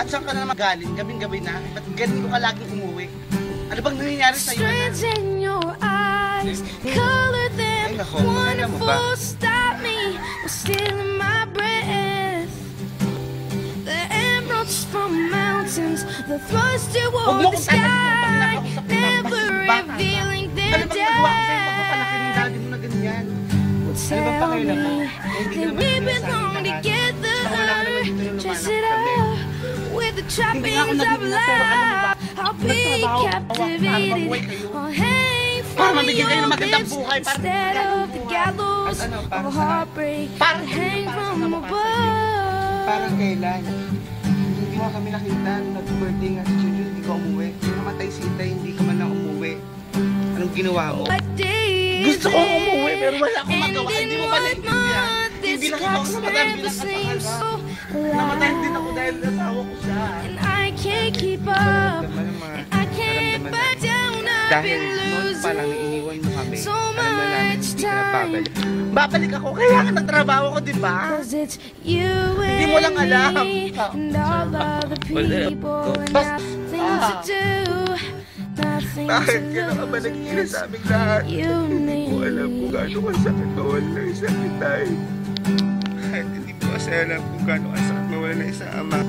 saan ka na naman galing? Gabing-gabi na? Ba't galing ko ka laging umuwi? Ano bang nangyayari sa'yo? Strands in your eyes, color them wonderful. Stop me, I'm stealing my breath. The emeralds from mountains, the thrust toward the sky, never revealing their depth. Tell me that we belong together. Dress it up with the trappings of love. I'll be captivated. I'll hang from your lips instead of the gallows of heartbreak. I'll hang from above. Parang kailan? Hindi mo kami nakita nung nag-birthday nga si Junjun, hindi ka umuwi. Nung namatay si Itay, hindi ka man lang umuwi. Anong ginawa mo? Gusto ko umuwi pero wala akong magawa. Hindi mo ba naintindihan? Hindi lang ikaw namatay bilang kapangal. Namatay din ako dahil nasawa ko siya. And I can't keep up, and I can't back down. I've been losing so much time. Babalik ako, kaya ka nagtrabaho ko, di ba? Hindi mo lang alam. And all of the people and nothing to do. Bakit ka na ka ba nagkira sa aming lahat? Hindi mo alam kung gaano kasakit mawala na isang itay. Hindi mo kasi alam kung gaano kasakit mawala na isang ama.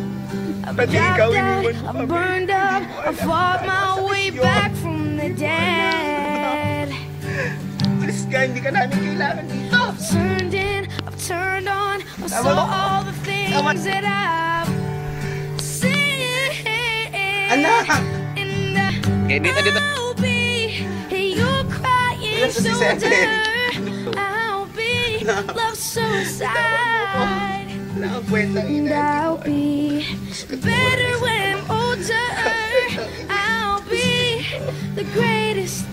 Pati ikaw iniwan mo kami. I burned up, I fought my way back from the dead. Please ka, hindi ka namin kailangan dito. I've turned in, I've turned on, I saw all the things that I've seen. Anak! I'll be your crying shoulder. I'll be love suicide. And I'll be better when I'm older. I'll be the greatest